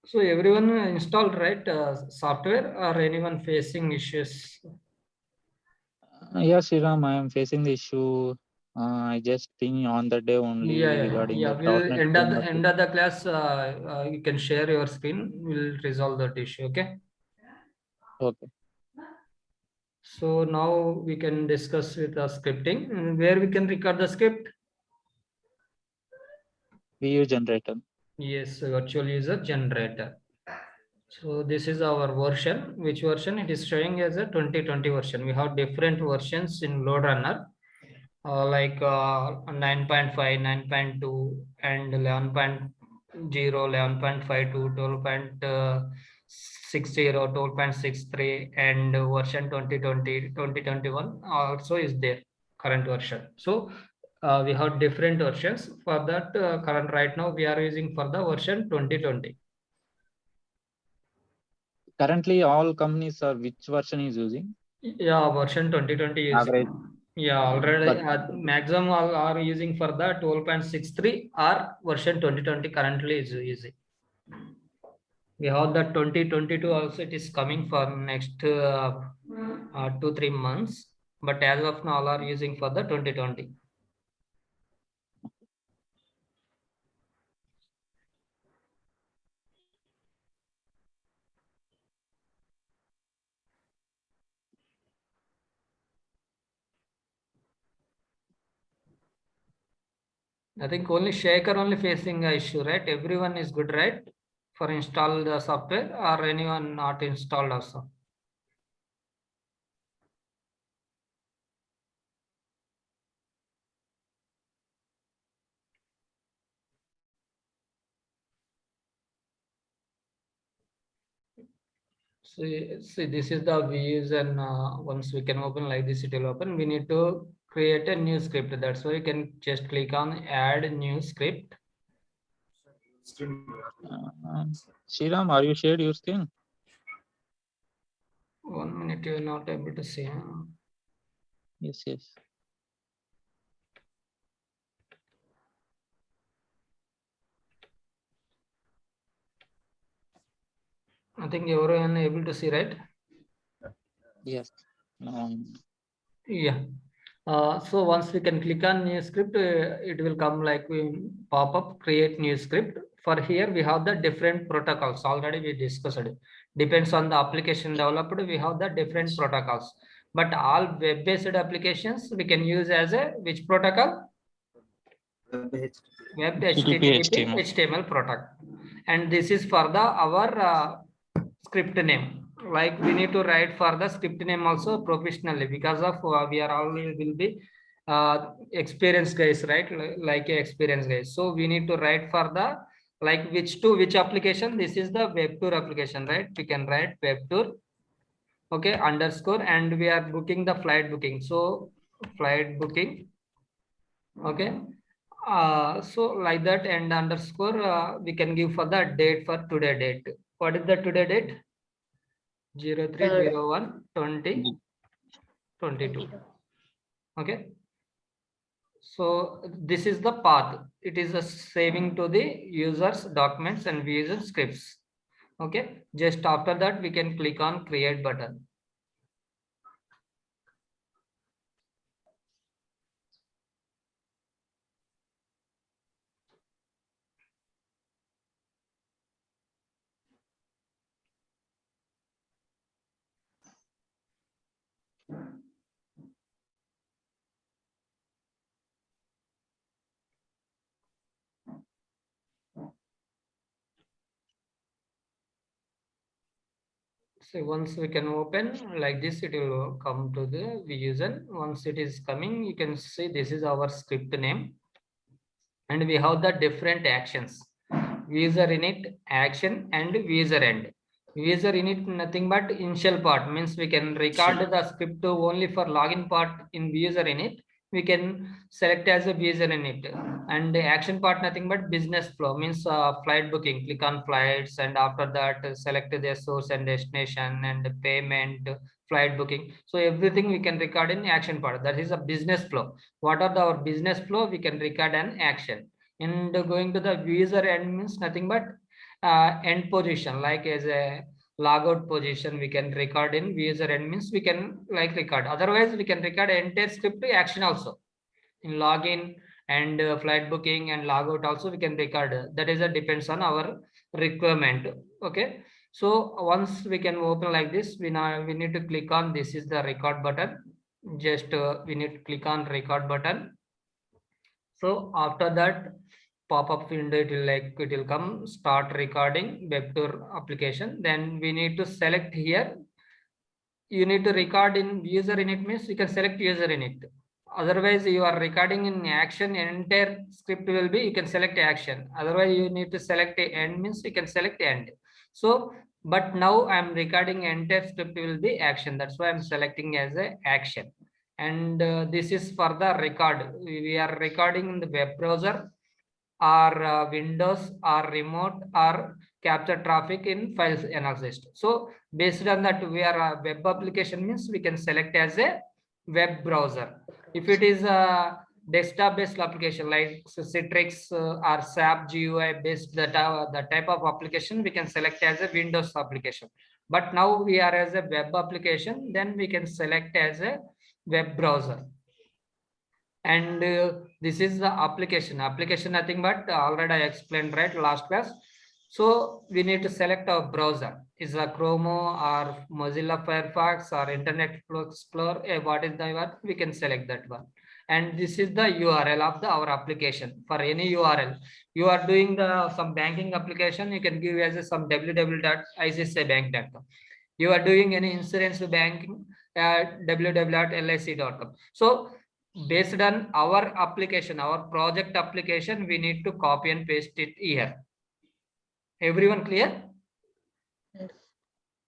So everyone installed, right, software, or anyone facing issues? Yeah, Sriram, I am facing the issue. I just think on the day only regarding Yeah. the We'll .NET framework. end of the class. You can share your screen. We'll resolve that issue. Okay. Okay. So now we can discuss with the scripting, where we can record the script. VU generator. Yes, virtual user generator. So this is our version. Which version? It is showing as a 2020 version. We have different versions in load runner, like 9.5, 9.2, and 11.0, 11.52, 12.60, 12.63, and version 2020, 2021 also is there, current version. So we have different versions. For that, current right now we are using for the version 2020. Currently, all companies are which version is using? Yeah, version 2020 is. Average. Yeah, already But maximum all are using for the 12.63 or version 2020 currently is using. We have the 2022 also, it is coming for next 2-3 months. But as of now, all are using for the 2020. I think only Shaker only facing a issue, right? Everyone is good, right? For install the software, or anyone not installed also. See, this is the views, and once we can open like this, it will open. We need to create a new script. That's why you can just click on add new script. Sriram, are you shared your screen? 1 minute, you are not able to see. Yes, yes. I think everyone able to see, right? Yes. Yeah. So once we can click on new script, it will come like we pop up create new script. For here we have the different protocols already we discussed. Depends on the application developed, we have the different protocols. But all web-based applications we can use as a which protocol? Web HTTP, HTTP HTML protocol. And this is for the our script name. Like we need to write for the script name also professionally, because of we are all will be experienced guys, right? Like experienced guys. So we need to write for the like which application. This is the web tour application, right? We can write web tour, okay, underscore, and we are booking the flight booking. So flight booking, okay. So like that, and underscore we can give for the date for today date. What is the today date? 03/01/2022. Okay. So this is the path. It is a saving to the users documents and user scripts. Okay. Just after that, we can click on create button. So once we can open like this, it will come to the user. Once it is coming, you can see this is our script name, and we have the different actions: user init, action, and user end. User init nothing but initial part, means we can record the script only for login part in user init. We can select as a user init, and the action part nothing but business flow, means flight booking. Click on flights, and after that select the source and destination and the payment, flight booking. So everything we can record in action part. That is a business flow. What are our business flow? We can record an action. And going to the user end means nothing but end position, like as a logout position, we can record in user end means we can like record. Otherwise, we can record entire script action also in login and flight booking and logout also we can record. That is a depends on our requirement. Okay. So once we can open like this, we need to click on this is the record button. Just we need to click on record button. So after that pop-up window, it will come start recording web tour application. Then we need to select here. You need to record in user init means you can select user init. Otherwise, you are recording in action, entire script will be, you can select action. Otherwise, you need to select a end means you can select end. So, but now I'm recording entire script will be action. That's why I'm selecting as a action. And this is for the record. We are recording in the web browser or Windows or remote or capture traffic in files analysis. So based on that, we are a web application means we can select as a web browser. If it is a desktop based application like Citrix or SAP GUI based the type of application, we can select as a Windows application. But now we are as a web application, then we can select as a web browser. And this is the application nothing but already I explained right last class. So we need to select our browser, is a Chrome or Mozilla Firefox or Internet Explorer, what is the one, we can select that one. And this is the URL of our application. For any URL you are doing some banking application, you can give as some www.iccibank.com. You are doing any insurance banking, www.lic.com. So based on our application, our project application, we need to copy and paste it here. Everyone clear?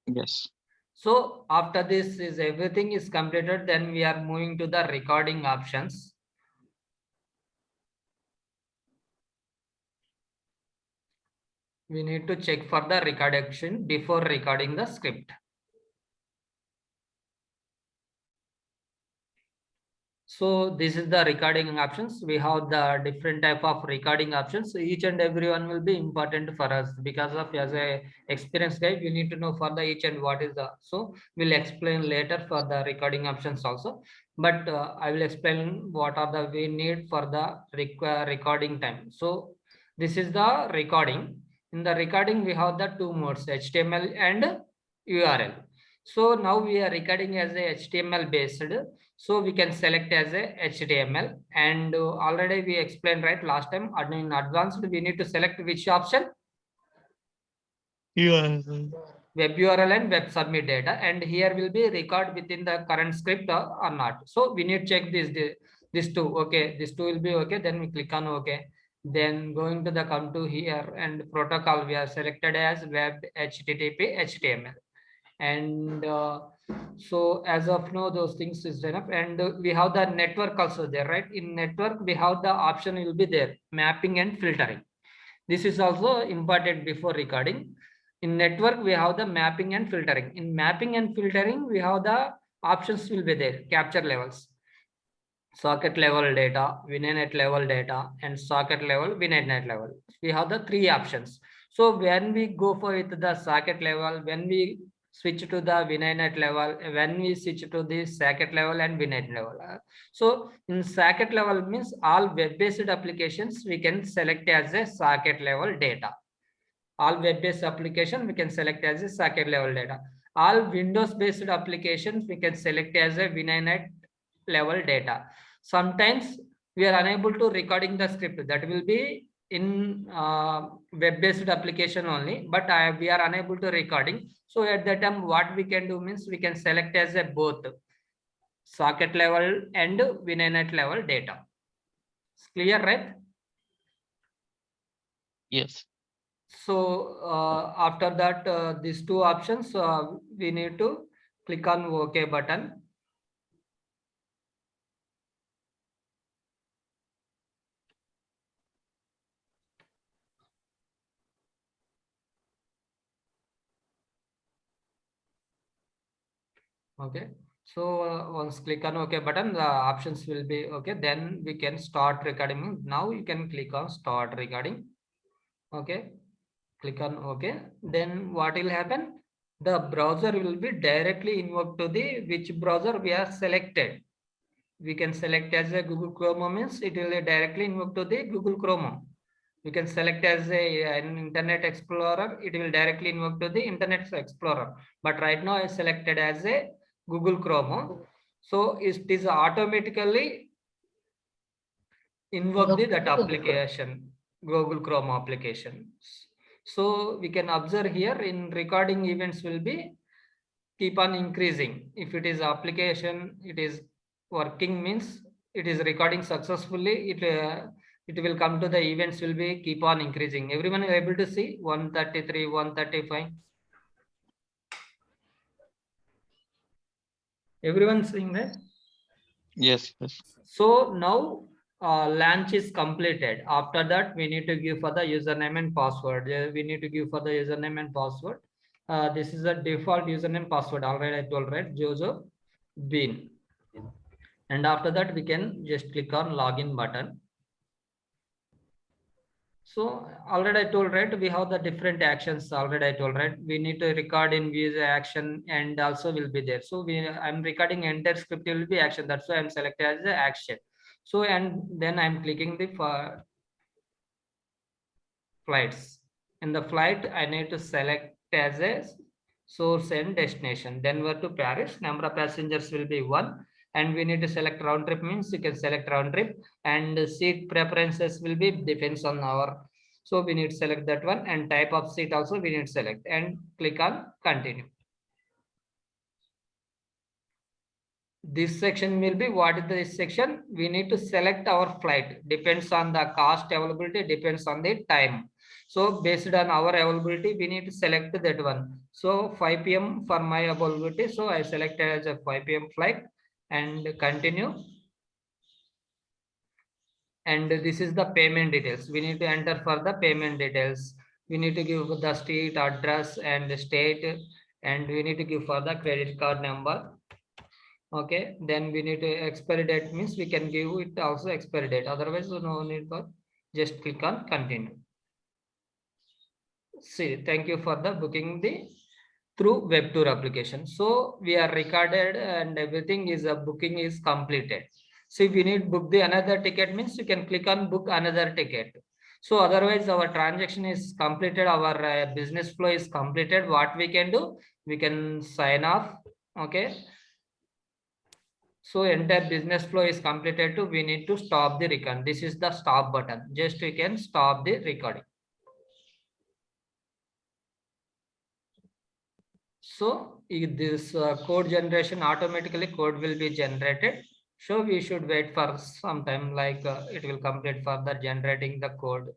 Yes. So after this is everything is completed, then we are moving to the recording options. We need to check for the record action before recording the script. So this is the recording options. We have the different type of recording options. So each and every one will be important for us because of as a experienced guy, we need to know for the each and what is the. So we'll explain later for the recording options also. But I will explain what are the we need for the recording time. So this is the recording. In the recording, we have the two modes, HTML and URL. So now we are recording as a HTML based. So we can select as a HTML, and already we explained right last time in advanced we need to select which option, web URL and web submit data, and here will be record within the current script or not. So we need to check this two. Okay, this two will be okay, then we click on okay. Then going to the come to here and protocol, we are selected as web HTTP HTML. And so as of now those things is enough. And we have the network also there, right? In network we have the option will be there, mapping and filtering. This is also important before recording. In network we have the mapping and filtering. In mapping and filtering we have the options will be there, capture levels, socket level data, VNet level data, and socket level, VNet level. We have the three options. So when we go for with the socket level, when we switch to the VNet level, when we switch to the socket level and VNet level. So in socket level means all web-based applications we can select as a socket level data. All web-based application we can select as a socket level data. All Windows-based applications we can select as a VNet level data. Sometimes we are unable to recording the script, that will be in web-based application only, but we are unable to recording. So at that time what we can do means we can select as a both socket level and VNet level data. It's clear, right? Yes. So after that these two options we need to click on OK button. Okay, so once click on OK button, the options will be okay. Then we can start recording. Now you can click on start recording. Okay, Click on OK. Then what will happen? The browser will be directly invoked to the which browser we are selected. We can select as a Google Chrome means it will directly invoke to the Google Chrome. We can select as an Internet Explorer, it will directly invoke to the Internet Explorer. But right now I selected as a Google Chrome. So it is automatically invoke that application, Google Chrome application. So we can observe here in recording events will be keep on increasing. If it is application, it is working means it is recording successfully. It will come to the events will be keep on increasing. Everyone is able to see 133, 135. Everyone seeing that? Yes, yes. So now launch is completed. After that, we need to give for the username and password. We need to give for the username and password. This is a default username password. Already I told, right? Joseph Bean. And after that, we can just click on login button. So already I told, right? We have the different actions already I told, right? We need to record in views action and also will be there. So I'm recording entire script will be action. That's why I'm selected as the action. So, and then I'm clicking the flights. In the flight, I need to select as a source and destination. Denver to Paris, number of passengers will be 1. And we need to select round trip means you can select round trip, and seat preferences will be depends on our. So we need to select that one, and type of seat also we need to select and click on continue. This section will be what is this section? We need to select our flight. Depends on the cost availability, depends on the time. So based on our availability, we need to select that one. So 5 p.m. for my availability. So I selected as a 5 p.m. flight and continue. And this is the payment details. We need to enter for the payment details. We need to give the street address and state, and we need to give for the credit card number. Okay, then we need to expiry date means we can give it also expiry date. Otherwise, no need for, just click on continue. See, thank you for the booking the through web tour application. So we are recorded and everything is a booking is completed. So if you need book the another ticket means you can click on book another ticket. So otherwise our transaction is completed, our business flow is completed. What we can do, we can sign off. Okay. So entire business flow is completed to, we need to stop the recording. This is the stop button. Just we can stop the recording. So if this code generation, automatically code will be generated. So we should wait for some time, like it will complete for the generating the code.